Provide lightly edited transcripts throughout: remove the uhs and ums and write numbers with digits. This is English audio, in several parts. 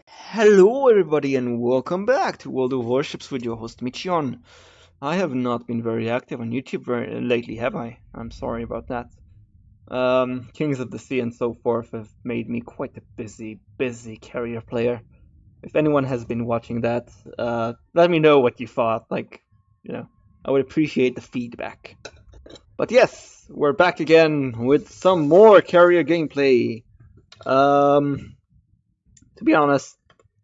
Hello, everybody, and welcome back to World of Warships with your host Michion. I have not been very active on YouTube lately, have I? I'm sorry about that. Kings of the Sea and so forth have made me quite a busy carrier player. If anyone has been watching that, let me know what you thought. I would appreciate the feedback. But yes, we're back again with some more carrier gameplay. Um, to be honest,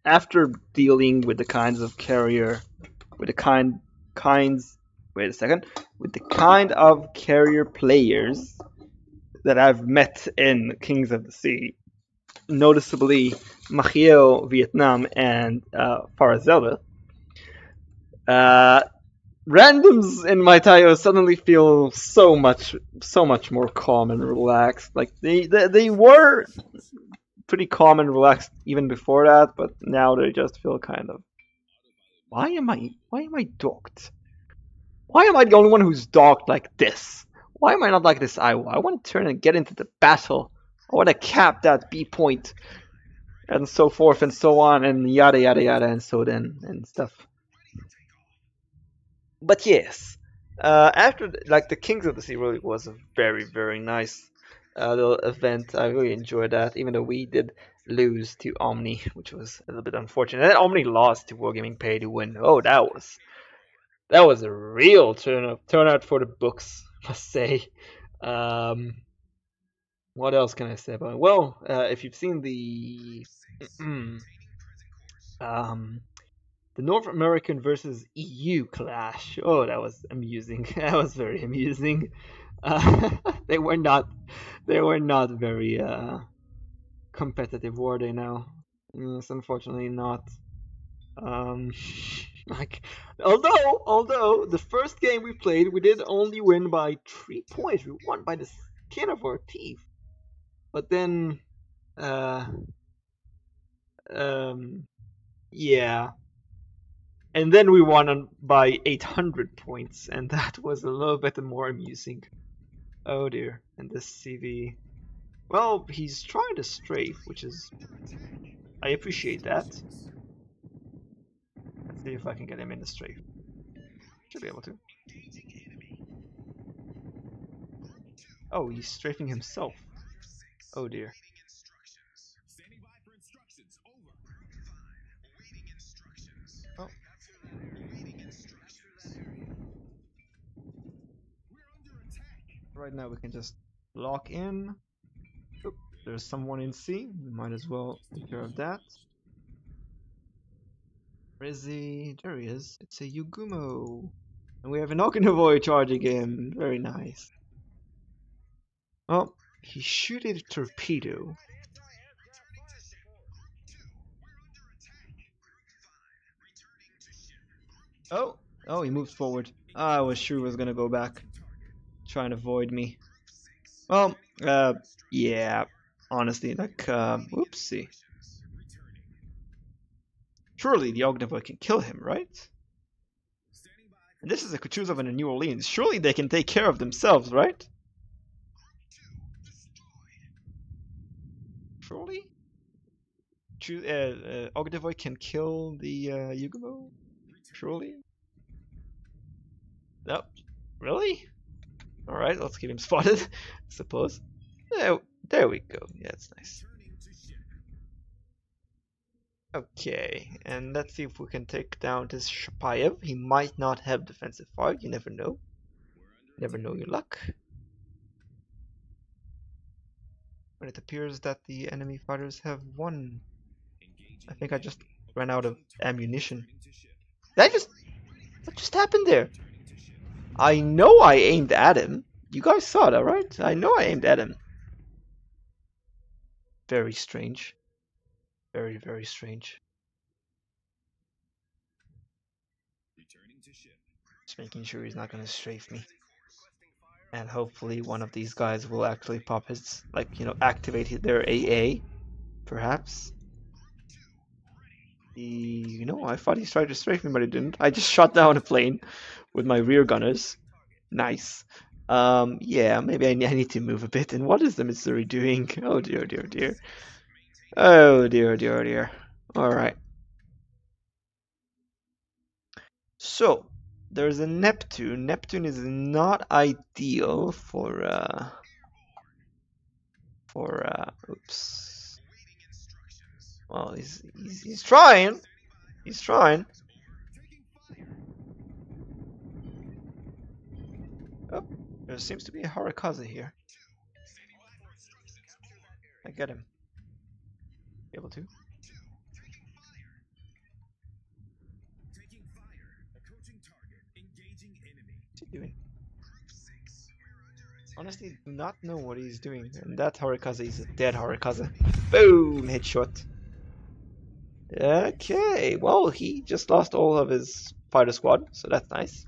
after dealing with the kinds of carrier, with the kinds, wait a second, with the kind of carrier players that I've met in Kings of the Sea, noticeably Machiel, Vietnam, and Farazelda, uh, randoms in my Tayo suddenly feel so much more calm and relaxed. Like they were pretty calm and relaxed even before that, but now they just feel kind of. Why am I docked? Why am I the only one who's docked like this? Why am I not like this Iowa? I want to turn and get into the battle. I want to cap that B point and so forth and so on and yada yada yada and so then and stuff. But yes, after like the Kings of the Sea really was a very nice little event. I really enjoyed that, even though we did lose to Omni, which was a little bit unfortunate. And Omni lost to Wargaming Pay to win. Oh, that was a real turnout for the books, I must say. Um, what else can I say about it? Well, if you've seen um, the North American versus EU clash, oh, that was amusing. That was very amusing. Uh, they were not, they were not very competitive, were they? Now, yes, unfortunately not. Um, like, although the first game we played, we did only win by 3 points. We won by the skin of our teeth. But then, uh, um, yeah, and then we won by 800 points, and that was a little bit more amusing. Oh dear, and this CV. Well, he's trying to strafe, which is I appreciate that. Let's see if I can get him in the strafe. Should be able to. Oh, he's strafing himself. Oh dear. Oh. Right now we can just lock in. Oop, there's someone in C. We might as well take care of that. Where is he? There he is. It's a Yugumo. And we have an Okinawa charging him. Very nice. Oh, he shooted a torpedo. Oh, oh, he moves forward. I was sure he was gonna go back, try and avoid me. Well, yeah, honestly, whoopsie. Surely the Ognivoy can kill him, right? And this is a Kutuzov and a New Orleans. Surely they can take care of themselves, right? Surely? Ognivoy can kill the Yugumo? Surely? Nope. Really? Alright, let's get him spotted, I suppose. There we go. Yeah, that's nice. Okay, and let's see if we can take down this Shapayev. He might not have defensive fire, you never know. Never know your luck. But it appears that the enemy fighters have won. I think I just ran out of ammunition. What just happened there? I know I aimed at him. You guys saw that, right? I know I aimed at him. Very strange. Very strange. Just making sure he's not gonna strafe me. And hopefully one of these guys will actually pop his, activate their AA, perhaps. I thought he tried to strafe me, but he didn't. I just shot down a plane with my rear gunners. Nice. Yeah, maybe I need to move a bit. And what is the Missouri doing? Oh dear. Oh dear. Alright. So, there's a Neptune. Neptune is not ideal for oops. Well, he's trying. He's trying. Oh, there seems to be a Horikaze here. I get him. Able to. What's he doing? Honestly, do not know what he's doing. And that Horikaze is a dead Horikaze. Boom! Headshot. Okay, well, he just lost all of his fighter squad, so that's nice.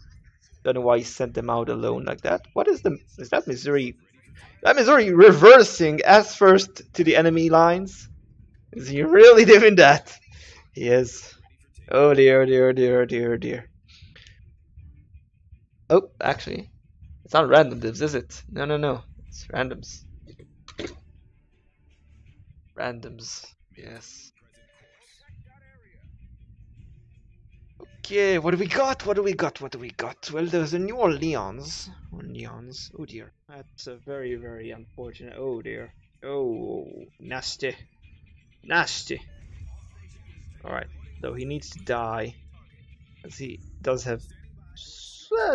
Don't know why he sent them out alone like that. What is that Missouri? That Missouri reversing as first to the enemy lines? Is he really doing that? He is. Oh dear, dear, dear, dear, dear. Oh, actually, it's not random divs, is it? No, no, no. It's randoms. Randoms. Yes. Okay, what do we got? What do we got? What do we got? Well, there's a New Orleans. Orleans. Oh dear. That's a very, very unfortunate. Oh dear. Oh, nasty. Nasty. Alright. Though he needs to die. As he does have.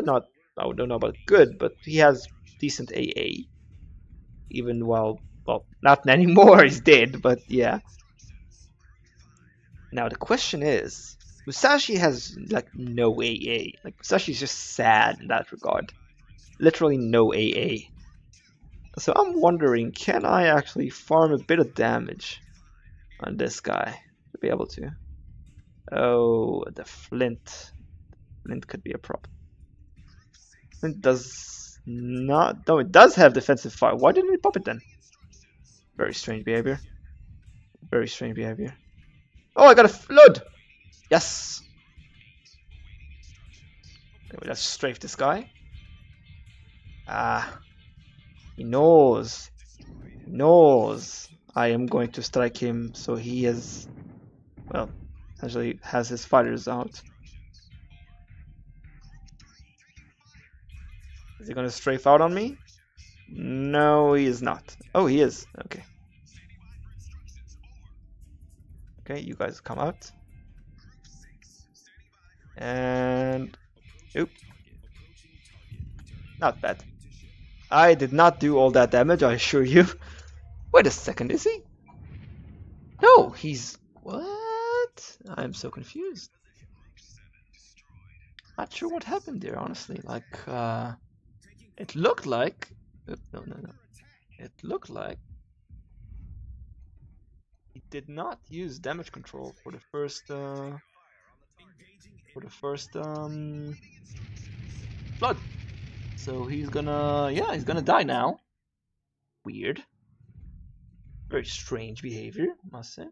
Not. I don't know about good, but he has decent AA. Even while. Well, not anymore. He's dead, but yeah. Now the question is. Musashi has like no AA. Like Musashi's just sad in that regard. Literally no AA. So I'm wondering, can I actually farm a bit of damage on this guy to be able to? Oh, the Flint. Flint could be a problem. Flint does not. No, it does have defensive fire. Why didn't it pop it then? Very strange behavior. Very strange behavior. Oh, I got a flood! Yes! Anyway, let's strafe this guy. Ah. He knows. He knows I am going to strike him, so he is. Well, essentially has his fighters out. Is he gonna strafe out on me? No, he is not. Oh, he is. Okay. Okay, you guys come out. And... Oop. Not bad. I did not do all that damage, I assure you. Wait a second, is he? No, he's... What? I'm so confused. Not sure what happened there, honestly. Like, it looked like... Oop, no, no, no. It looked like he did not use damage control for the first flood. So he's gonna, yeah, he's gonna die now. Weird. Very strange behavior, I must say.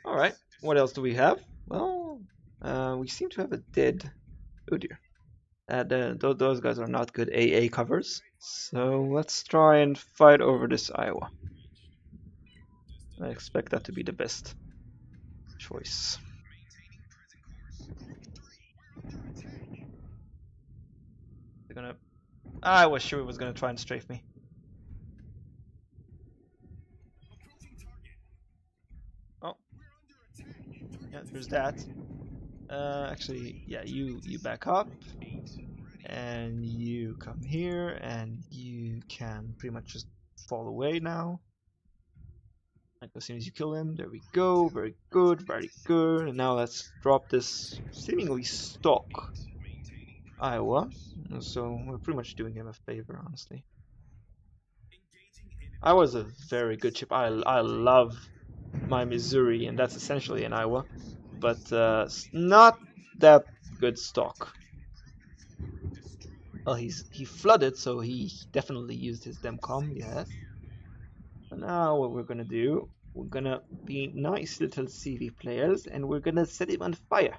Alright, what else do we have? Well, we seem to have a dead... Oh dear. Those guys are not good AA covers. So let's try and fight over this Iowa. I expect that to be the best choice. They're gonna... I was sure he was gonna try and strafe me. Oh. Yeah, there's that. Actually, yeah, you back up. And you come here, and you can pretty much just fall away now. Like as soon as you kill him, there we go. Very good, very good. And now let's drop this seemingly stock Iowa. So we're pretty much doing him a favor, honestly. Iowa's a very good ship. I love my Missouri, and that's essentially an Iowa, but not that good stock. Well, he flooded, so he definitely used his Demcom, yes. So now what we're gonna do, we're gonna be nice little CV players, and we're gonna set him on fire.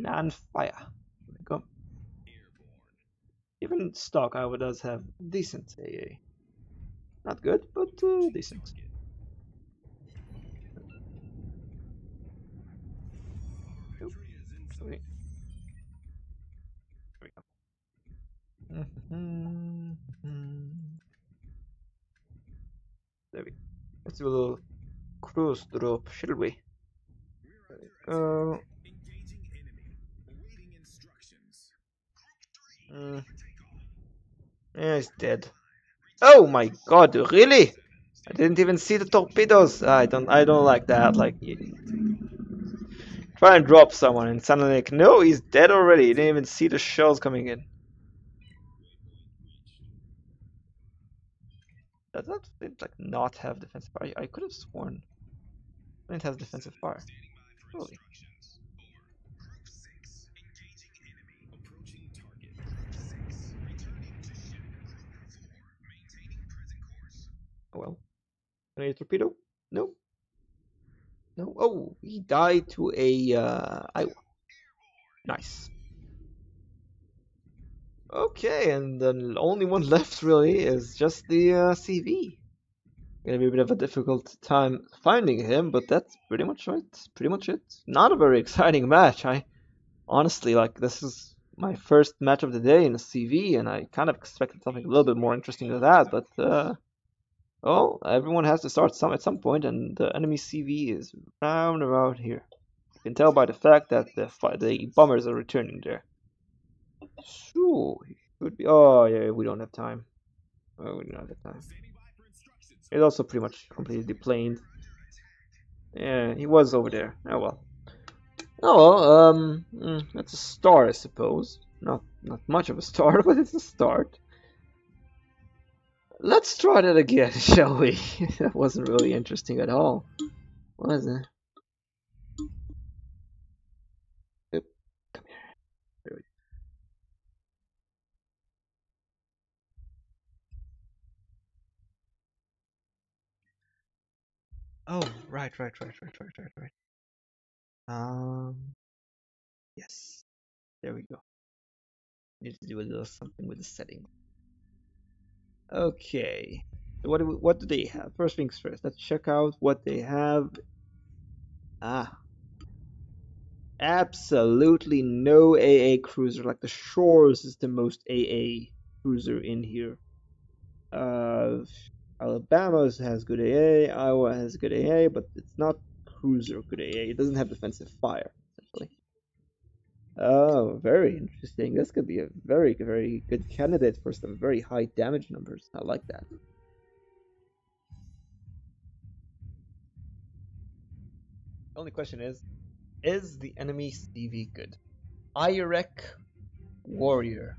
On fire. There we go. Even stock Iowa does have decent AA. Not good, but decent. actually. There we go. There we go. Let's do a little cruise drop, shall we? Uh, mm, yeah, he's dead. Oh my god, really? I didn't even see the torpedoes. I don't like that. Like, try and drop someone and suddenly like, no, he's dead already. You didn't even see the shells coming in. Does that Flint like not have defensive fire? I could have sworn Flint has defensive fire. Really? Oh well. Any torpedo? No. No. Oh, he died to a Iowa. Nice. Okay, and the only one left really is just the CV. Gonna be a bit of a difficult time finding him, but that's pretty much right. Pretty much it. Not a very exciting match. I honestly like this is my first match of the day in a CV, and I kind of expected something a little bit more interesting than that. But well, everyone has to start at some point, and the enemy CV is round about here. You can tell by the fact that the bombers are returning there. So he could be. Oh yeah, we don't have time. Oh, we don't have time. It's also pretty much completely deplaned. Yeah, he was over there. Oh well. Oh well, that's a start, I suppose. Not much of a start, but it's a start. Let's try that again, shall we? That wasn't really interesting at all, was it? Oop, come here. There we go. Oh, right. Um, yes. There we go. Need to do a little something with the setting. Okay. So what do they have? First things first. Let's check out what they have. Ah, absolutely no AA cruiser. Like the Shores is the most AA cruiser in here. Uh, Alabama has good AA. Iowa has good AA, but it's not cruiser good AA. It doesn't have defensive fire, essentially. Oh, very interesting. This could be a very, very good candidate for some very high damage numbers. I like that. The only question is the enemy CV good? Irek Warrior.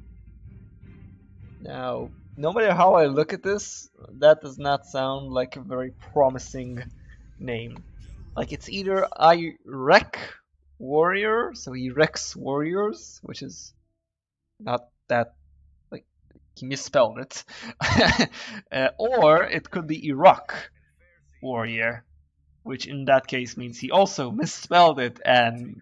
Now, no matter how I look at this, that does not sound like a very promising name. Like it's either Irek Warrior, so he wrecks warriors, which is not that like he misspelled it, or it could be Iraq Warrior, which in that case means he also misspelled it, and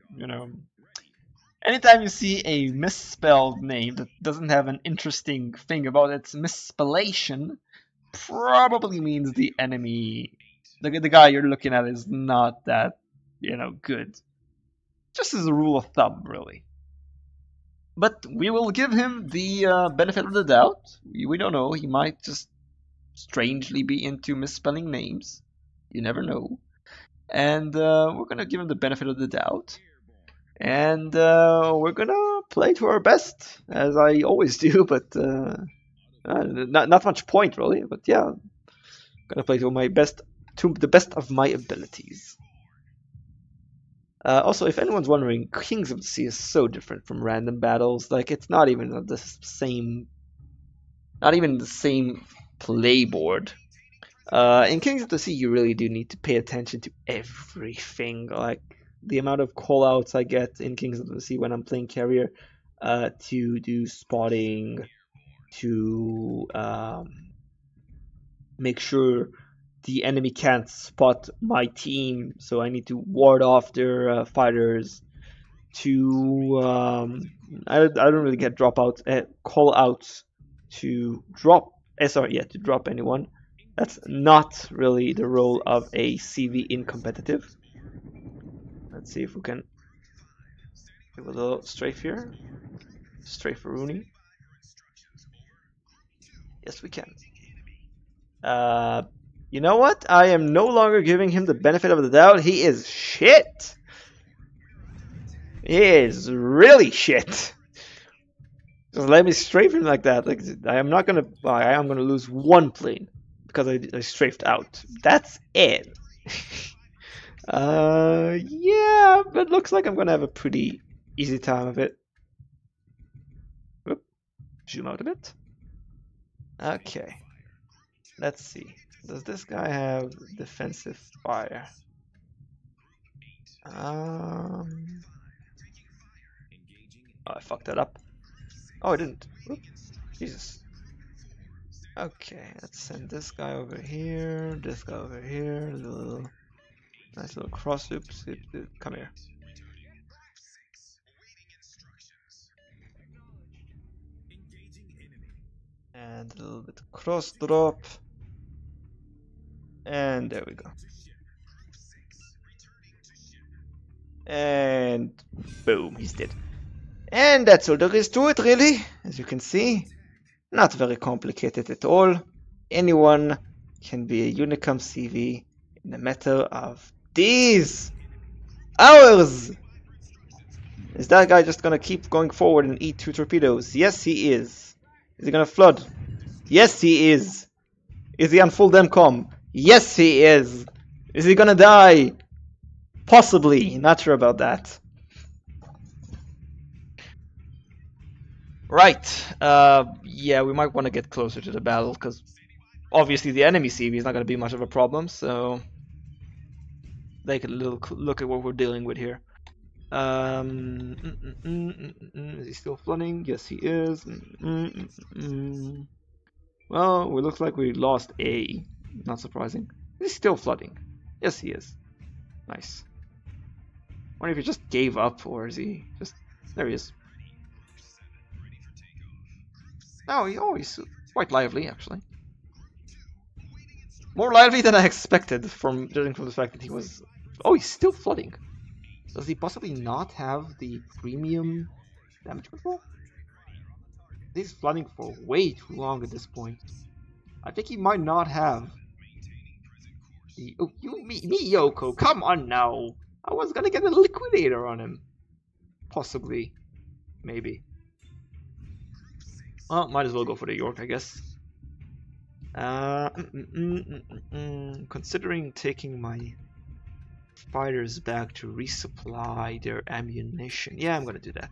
anytime you see a misspelled name that doesn't have an interesting thing about its misspellation, probably means the enemy, the guy you're looking at, is not that, good. Just as a rule of thumb, really. But we will give him the benefit of the doubt. We don't know. He might just strangely be into misspelling names. You never know. And we're going to give him the benefit of the doubt. And we're gonna play to our best, as I always do, but not much point really. But yeah, gonna play to my best, to the best of my abilities. Also, if anyone's wondering, Kings of the Sea is so different from random battles. Like it's not even the same playboard. In Kings of the Sea, you really do need to pay attention to everything. Like the amount of callouts I get in Kings of the Sea when I'm playing carrier, to do spotting, to make sure the enemy can't spot my team, so I need to ward off their fighters. To I don't really get dropouts, call outs to drop. Sorry, yeah, to drop anyone. That's not really the role of a CV in competitive. Let's see if we can. Give a little strafe here. Strafe for Rooney. Yes, we can. You know what? I am no longer giving him the benefit of the doubt. He is shit. He is really shit. Just let me strafe him like that. Like I am not gonna. I am gonna lose one plane because I strafed out. That's it. Yeah, but looks like I'm gonna have a pretty easy time of it. Whoop. Zoom out a bit. Okay. Let's see. Does this guy have defensive fire? Oh, I fucked that up. Oh, I didn't. Whoop. Jesus. Okay, let's send this guy over here, this guy over here, nice little cross loop. Come here. And a little bit cross drop. And there we go. And boom, he's dead. And that's all there is to it, really. As you can see, not very complicated at all. Anyone can be a Unicum CV in a matter of these hours. Is that guy just gonna keep going forward and eat 2 torpedoes? Yes, he is. Is he gonna flood? Yes, he is. Is he on full DEMCOM? Yes, he is. Is he gonna die? Possibly. Not sure about that. Right. Yeah, we might want to get closer to the battle because obviously the enemy CV is not going to be much of a problem. So take a little look at what we're dealing with here. Is he still flooding? Yes, he is. Well, it looks like we lost A. Not surprising. He's still flooding. Yes, he is. Nice. I wonder if he just gave up or is he just... There he is. Oh, he's quite lively, actually. More lively than I expected, from judging from the fact that he was... Oh, he's still flooding. Does he possibly not have the premium damage control? He's flooding for way too long at this point. I think he might not have the... Oh, me, Yoko, come on now! I was gonna get a liquidator on him. Possibly. Maybe. Well, might as well go for the York, I guess. Considering taking my fighters back to resupply their ammunition. Yeah, I'm gonna do that.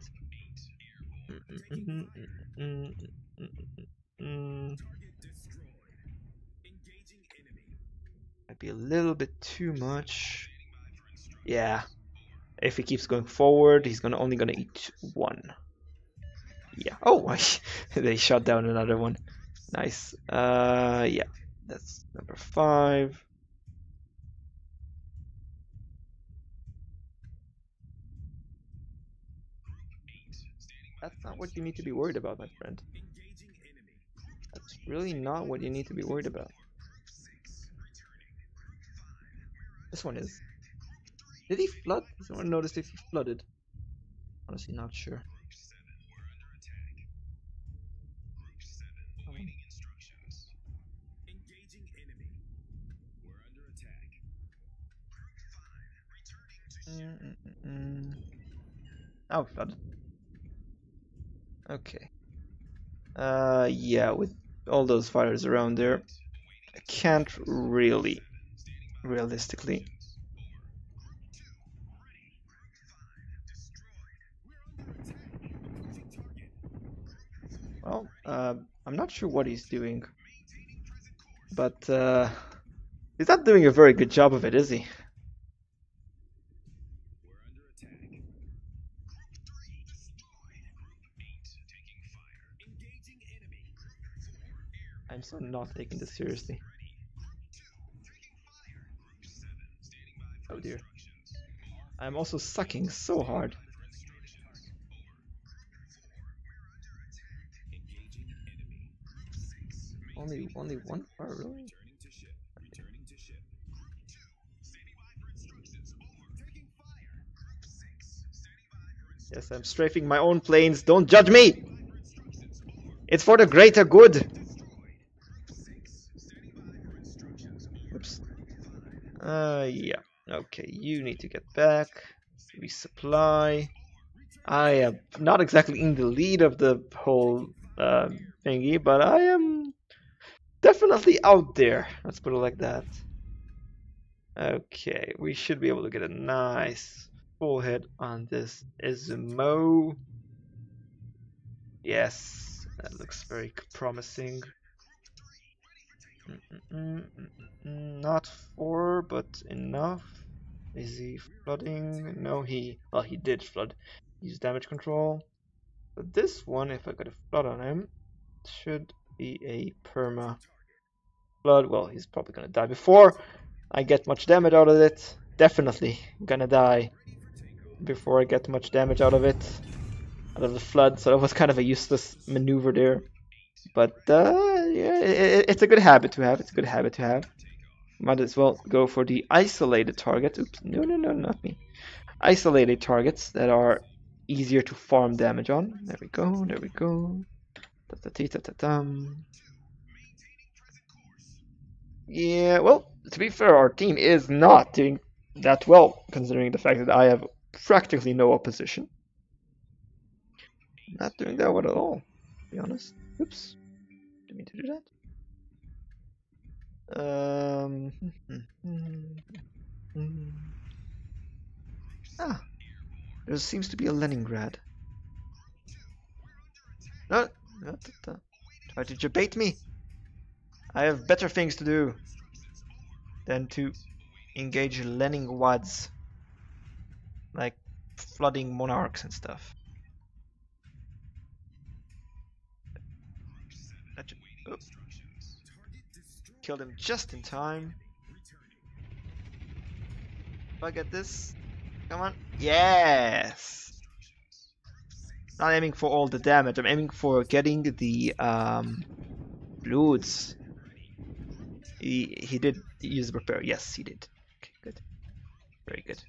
Might be a little bit too much. Yeah. If he keeps going forward, he's only gonna eat 1. Yeah. Oh, they shot down another one. Nice. Yeah. That's number 5. That's not what you need to be worried about, my friend. That's really not what you need to be worried about. This one is. Did he flood? Someone noticed if he flooded. Honestly, not sure. Oh, flood. Okay. Yeah, with all those fighters around there, I can't really, realistically. Well, I'm not sure what he's doing, but he's not doing a very good job of it, is he? I'm so not taking this seriously. Oh dear. I'm also sucking so hard. Only one fire, really? Yes, I'm strafing my own planes. Don't judge me! It's for the greater good! Oops. Yeah. Okay, you need to get back. Resupply. I am not exactly in the lead of the whole thingy, but I am definitely out there. Let's put it like that. Okay, we should be able to get a nice full hit on this Izumo. Yes, that looks very promising. Not 4, but enough. Is he flooding? No, he did flood. Use damage control. But this one, if I got a flood on him, should be a perma flood. Well, he's probably gonna die before I get much damage out of it. Definitely gonna die before I get much damage out of it, out of the flood. So it was kind of a useless maneuver there. But yeah, it's a good habit to have. It's a good habit to have. Might as well go for the isolated target. Oops, no, not me. Isolated targets that are easier to farm damage on. There we go, there we go. Yeah, well, to be fair, our team is not doing that well, considering the fact that I have practically no opposition. Not doing that well at all, to be honest. Oops, didn't mean to do that. Ah, there seems to be a Leningrad. No, try to debate me. I have better things to do than to engage Leningrads, like flooding monarchs and stuff. Oh. Killed him just in time. If I get this, come on. Yes! Not aiming for all the damage, I'm aiming for getting the Bloods. He did use repair. Yes, he did. Okay, good. Very good.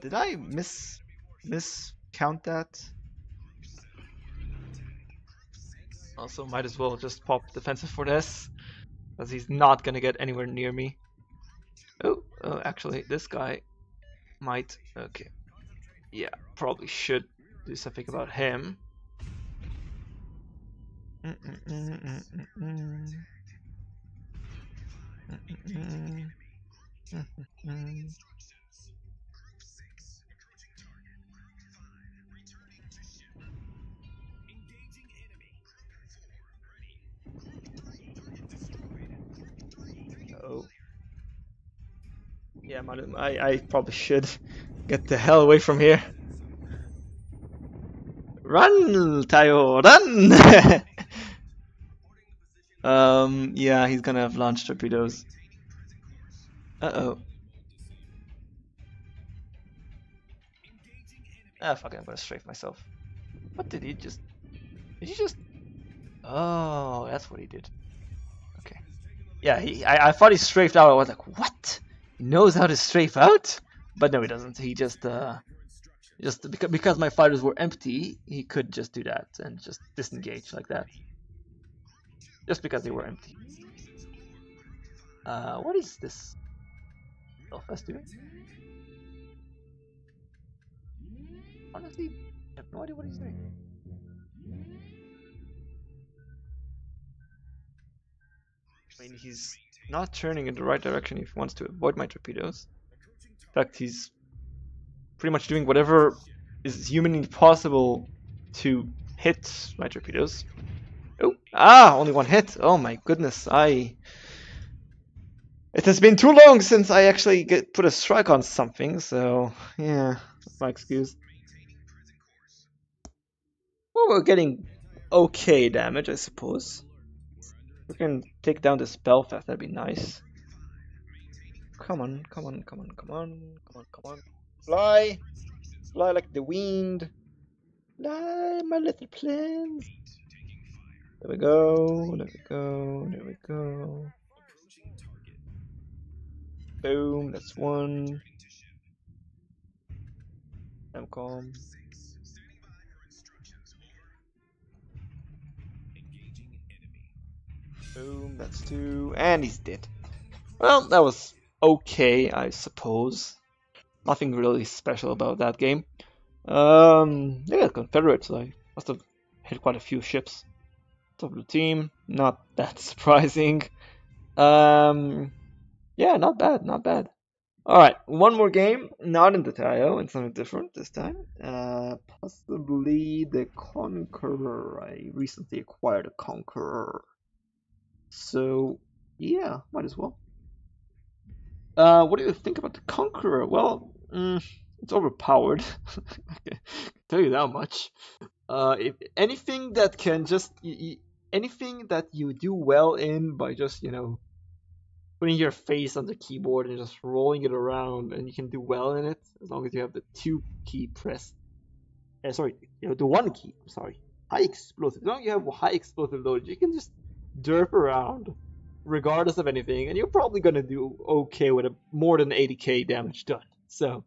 Did I miscount that? Also, might as well just pop defensive for this, because he's not gonna get anywhere near me. Oh, actually, this guy might. Okay, yeah, probably should do something about him. Oh. Yeah, I probably should get the hell away from here. Run, Tayo, run! Yeah, he's gonna have launch torpedoes. Uh-oh. Ah, fuck it, I'm gonna strafe myself. What did he just... Did he just... Oh, that's what he did. Okay. Yeah, I thought he strafed out. I was like, what? He knows how to strafe out? But no, he doesn't. He just because my fighters were empty, he could just do that and just disengage like that. Just because they were empty. What is this Belfast doing? Honestly, I have no idea what he's doing. I mean, he's not turning in the right direction if he wants to avoid my torpedoes. In fact, he's pretty much doing whatever is humanly possible to hit my torpedoes. Oh, only one hit. Oh my goodness, It has been too long since I actually put a strike on something, so yeah, that's my excuse. Well, we're getting okay damage, I suppose. We can take down this Belfast, that'd be nice. Come on. Fly! Fly like the wind! Fly, my little planes! There we go, there we go, there we go. Boom, that's one. MCOM. Boom, that's two. And he's dead. Well, that was okay, I suppose. Nothing really special about that game. Yeah, Confederates, I must have hit quite a few ships. Top of the team, not that surprising. Yeah, not bad, not bad. Alright, one more game, not in the Tayo, and something different this time. Possibly the Conqueror. I recently acquired a Conqueror. So, yeah, might as well. What do you think about the Conqueror? Well, it's overpowered. I can tell you that much. If anything that can just anything that you do well in by just putting your face on the keyboard and just rolling it around, and you can do well in it as long as you have the 2 key pressed. Sorry, the 1 key. I'm sorry, high explosive. As long as you have high explosive loaded, you can just derp around regardless of anything, and you're probably gonna do okay with more than 80k damage done. So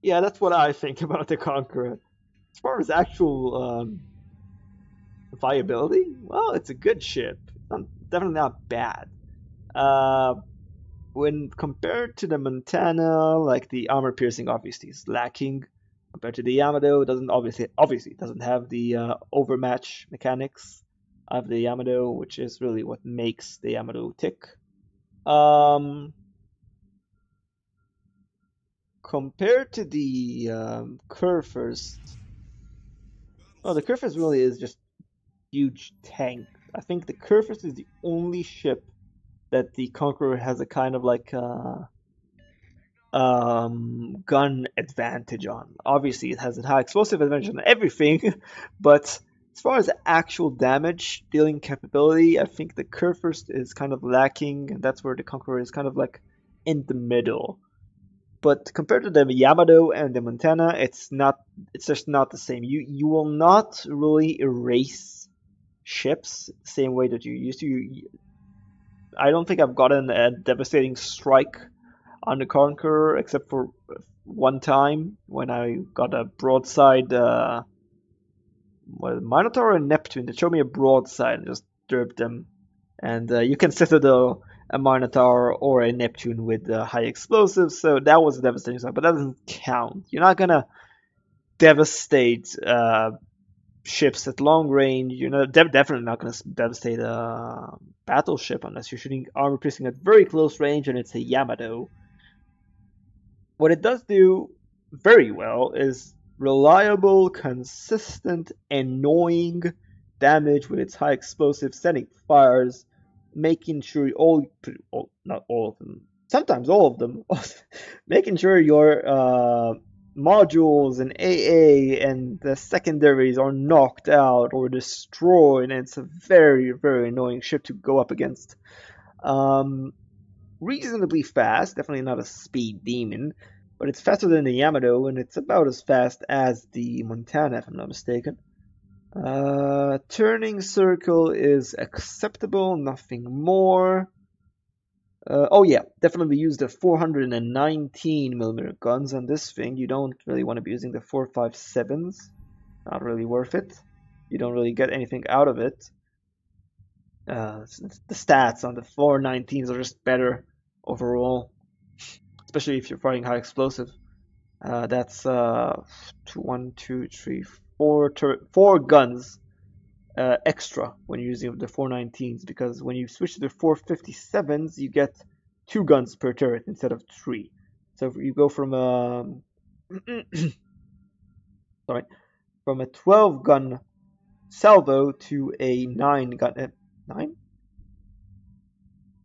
yeah, that's what I think about the Conqueror. As far as actual viability, well, it's a good ship. Definitely not bad. When compared to the Montana, like the armor piercing obviously is lacking. Compared to the Yamato, it doesn't obviously doesn't have the overmatch mechanics of the Yamato, which is really what makes the Yamato tick. Compared to the Kurfürst, well, the Kurfürst really is just huge tank. I think the Kurfürst is the only ship that the Conqueror has a kind of like gun advantage on. Obviously, it has a high explosive advantage on everything, but as far as actual damage dealing capability, I think the Kurfürst is kind of lacking, and that's where the Conqueror is kind of like in the middle. But compared to the Yamato and the Montana, it's just not the same. You will not really erase ships the same way that you used to. I don't think I've gotten a devastating strike on the Conqueror except for one time when I got a broadside Minotaur and Neptune that showed me a broadside and just derped them. And you can citadel a Minotaur or a Neptune with high explosives, so that was a devastating strike, but that doesn't count. You're not gonna devastate ships at long range. You're not definitely not gonna devastate a battleship unless you're shooting armor piercing at very close range and it's a Yamato. What it does do very well is reliable, consistent, annoying damage with its high explosive, setting fires, making sure not all of them, sometimes all of them, making sure your modules and AA and the secondaries are knocked out or destroyed, and it's a very, very annoying ship to go up against. Reasonably fast, definitely not a speed demon, but it's faster than the Yamato, and it's about as fast as the Montana, if I'm not mistaken. Turning circle is acceptable, nothing more. Oh yeah, definitely use the 419mm guns on this thing. You don't really want to be using the 4.57s. Not really worth it. You don't really get anything out of it. The stats on the 419s are just better overall, especially if you're firing high explosive. That's 4 guns extra when you're using the 419s, because when you switch to the 457s, you get 2 guns per turret instead of 3. So if you go from sorry, from a 12 gun salvo to a 9 gun 9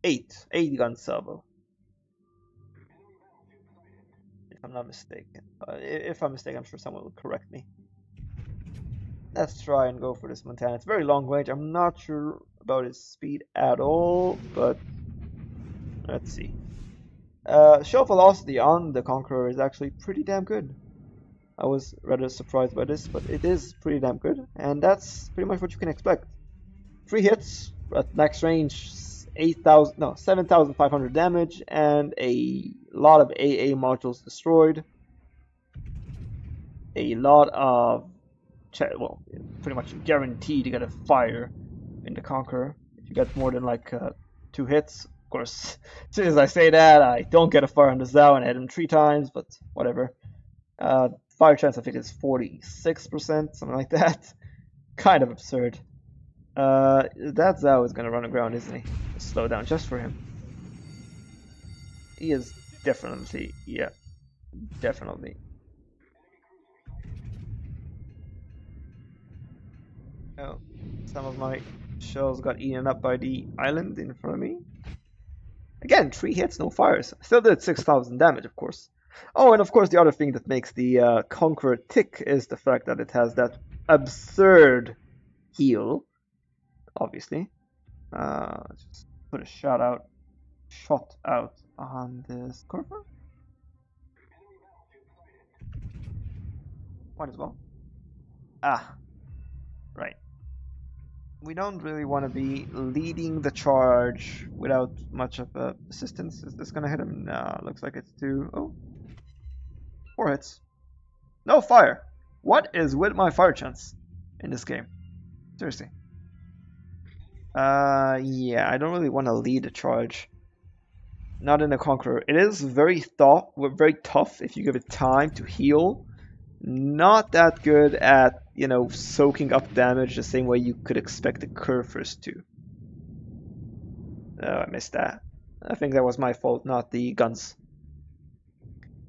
8 gun salvo, if I'm not mistaken. If I'm mistaken, I'm sure someone will correct me. Let's try and go for this Montana. It's very long range. I'm not sure about its speed at all, but let's see. Show velocity on the Conqueror is actually pretty damn good. I was rather surprised by this, but it is pretty damn good, and that's pretty much what you can expect. 3 hits at max range, 8,000, no, 7,500 damage, and a lot of AA modules destroyed. A lot of, well, pretty much guaranteed to get a fire in the Conqueror. If you get more than like 2 hits, of course, as soon as I say that, I don't get a fire on the Zao and I hit him 3 times, but whatever. Fire chance I think is 46%, something like that. Kind of absurd. That Zao is gonna run aground, isn't he? Slow down just for him. He is definitely, yeah, definitely. Oh, some of my shells got eaten up by the island in front of me. Again, 3 hits, no fires. Still did 6,000 damage, of course. Oh, and of course the other thing that makes the Conqueror tick is the fact that it has that absurd heal, obviously. Just put a shot out on this Conqueror. Might as well. Ah, right. We don't really want to be leading the charge without much of assistance. Is this gonna hit him? No, looks like it's 2. Oh, 4 hits. No fire. What is with my fire chance in this game? Seriously. Yeah, I don't really want to lead the charge. Not in a Conqueror. It is very tough if you give it time to heal. Not that good at, you know, soaking up damage the same way you could expect the Curvers to. Oh, I missed that. I think that was my fault, not the guns.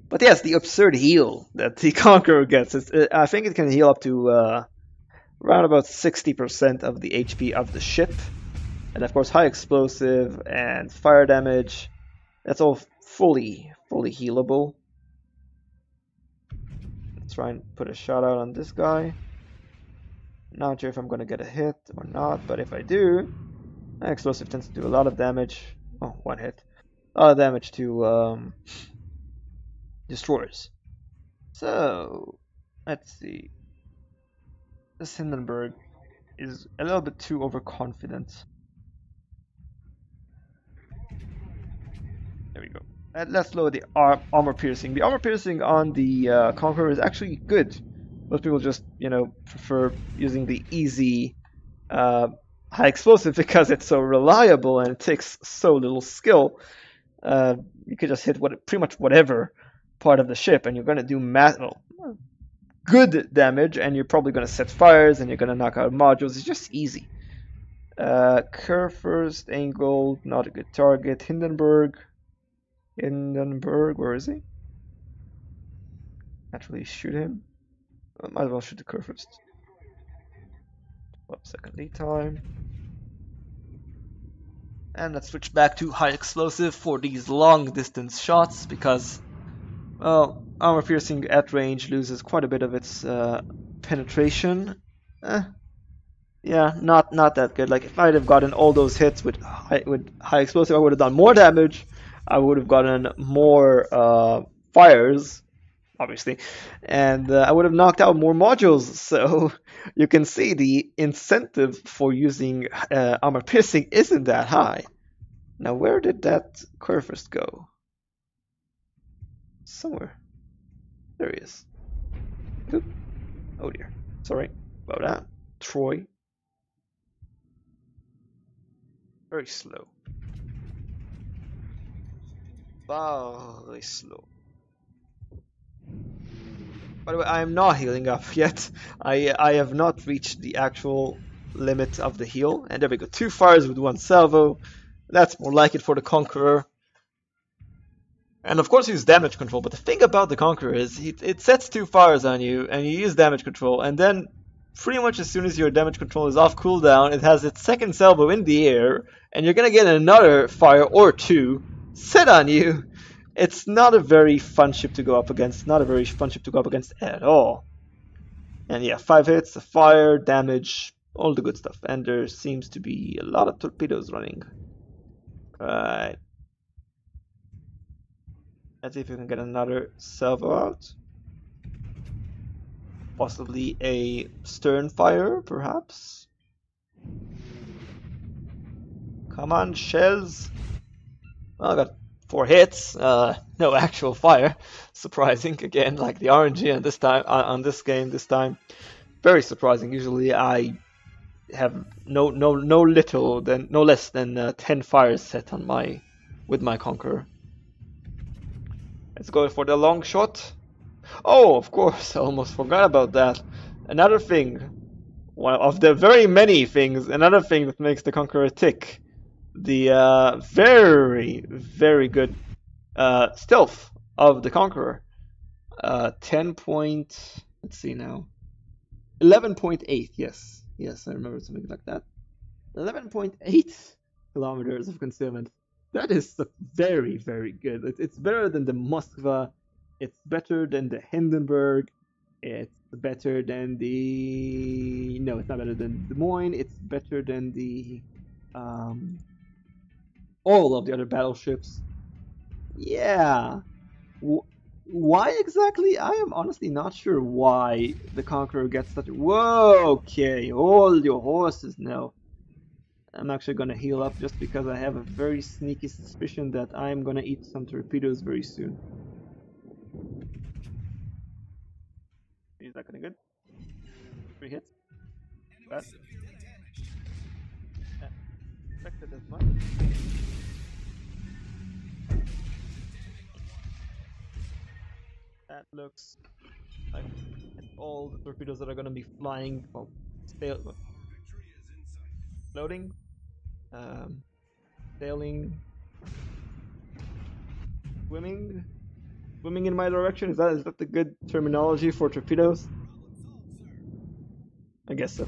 But yes, the absurd heal that the Conqueror gets. I think it can heal up to around about 60% of the HP of the ship. And of course, high explosive and fire damage. That's all fully healable. Let's try and put a shot out on this guy. Not sure if I'm going to get a hit or not, but if I do, explosive tends to do a lot of damage. Oh, 1 hit. A lot of damage to destroyers. So, let's see. This Hindenburg is a little bit too overconfident. There we go. Let's lower the armor piercing. The armor piercing on the Conqueror is actually good. Most people just, you know, prefer using the easy high explosive because it's so reliable and it takes so little skill. You could just hit pretty much whatever part of the ship and you're going to do good damage, and you're probably going to set fires and you're going to knock out modules. It's just easy. Kerr first, Angle, not a good target. Hindenburg, where is he? Actually shoot him. Might as well shoot the Kerr first. 12-second lead time. And let's switch back to high explosive for these long distance shots because, well, armor piercing at range loses quite a bit of its penetration. Yeah, not that good. Like if I'd have gotten all those hits with high explosive, I would have done more damage. I would have gotten more fires, obviously, and I would have knocked out more modules. So you can see the incentive for using armor piercing isn't that high. Now, where did that Curvist go? Somewhere. There he is. Oop. Oh dear. Sorry about that. Troy. Very slow. Very slow. By the way, I am not healing up yet. I have not reached the actual limit of the heal. And there we go. 2 fires with 1 salvo. That's more like it for the Conqueror. And of course use damage control, but the thing about the Conqueror is it sets 2 fires on you and you use damage control, and then pretty much as soon as your damage control is off cooldown, it has its second salvo in the air, and you're gonna get another fire or 2 set on you. It's not a very fun ship to go up against, at all. And yeah, 5 hits, a fire, damage, all the good stuff. And there seems to be a lot of torpedoes running. Right. Let's see if we can get another salvo out. Possibly a stern fire, perhaps. Come on, shells. Well, I got 4 hits. No actual fire. Surprising again, like the RNG on this time on this game this time. Very surprising. Usually I have no less than 10 fires set on my with my Conqueror. Let's go for the long shot. Oh, of course, I almost forgot about that. Another thing, one of the very many things, another thing that makes the Conqueror tick. The very good stealth of the Conqueror. 10 point, let's see now. 11.8, yes. Yes, I remember something like that. 11.8 kilometers of concealment. That is very good. It's better than the Moskva. It's better than the Hindenburg. It's better than the... No, it's not better than Des Moines. It's better than the... all of the other battleships. Yeah. Why exactly? I am honestly not sure why the Conqueror gets such... Whoa, okay, hold your horses now. I'm actually gonna heal up just because I have a very sneaky suspicion that I'm gonna eat some torpedoes very soon. Is that gonna good? 3 hits. Bad. Expected as much. That looks like all the torpedoes that are gonna be flying, well, floating, sailing, swimming in my direction. Is that the good terminology for torpedoes? I guess so.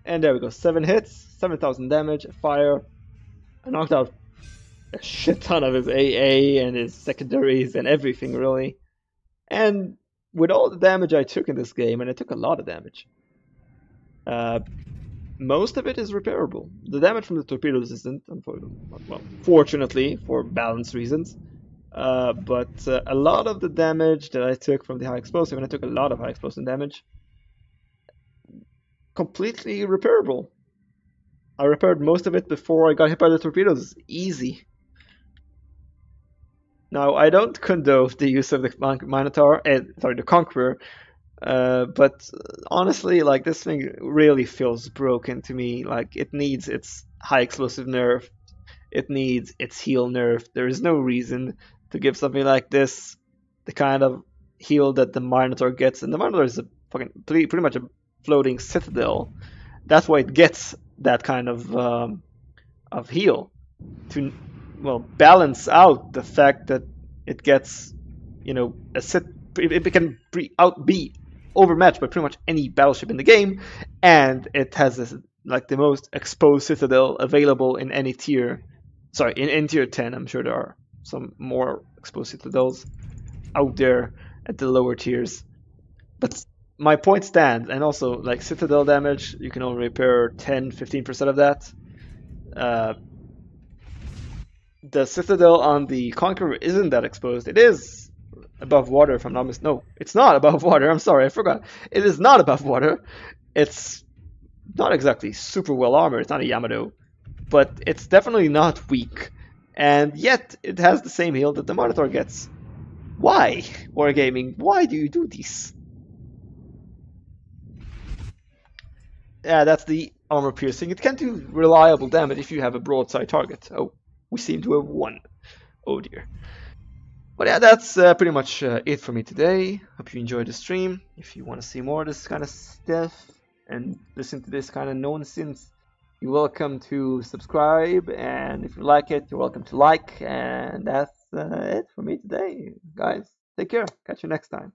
And there we go. 7 hits, 7,000 damage, fire. I knocked out a shit ton of his AA and his secondaries and everything really. And with all the damage I took in this game, and I took a lot of damage, most of it is repairable. The damage from the torpedoes isn't, well, fortunately, for balance reasons. But a lot of the damage that I took from the high explosive, and I took a lot of high explosive damage, completely repairable. I repaired most of it before I got hit by the torpedoes. Easy. Now, I don't condone the use of the Minotaur, the Conqueror, but honestly, like, this thing really feels broken to me. Like, it needs its high explosive nerf, it needs its heal nerf. There is no reason to give something like this the kind of heal that the Minotaur gets, and the Minotaur is a pretty much a floating citadel. That's why it gets that kind of heal to, well, balance out the fact that it gets, you know, it can be overmatched by pretty much any battleship in the game, and it has this, like, the most exposed citadel available in any tier. Sorry, in tier 10. I'm sure there are some more exposed citadels out there at the lower tiers, but my point stands. And also, like, citadel damage, you can only repair 10-15% of that. The citadel on the Conqueror isn't that exposed. It is above water, if I'm not mistaken. No, it's not above water. I'm sorry, I forgot. It is not above water. It's not exactly super well armored. It's not a Yamato, but it's definitely not weak. And yet, it has the same heal that the Minotaur gets. Why, Wargaming? Why do you do this? Yeah, that's the armor piercing. It can do reliable damage if you have a broadside target. Oh, we seem to have won. Oh dear. But yeah, that's pretty much it for me today. Hope you enjoyed the stream. If you want to see more of this kind of stuff and listen to this kind of nonsense, you're welcome to subscribe. And if you like it, you're welcome to like. And that's it for me today, guys. Take care. Catch you next time.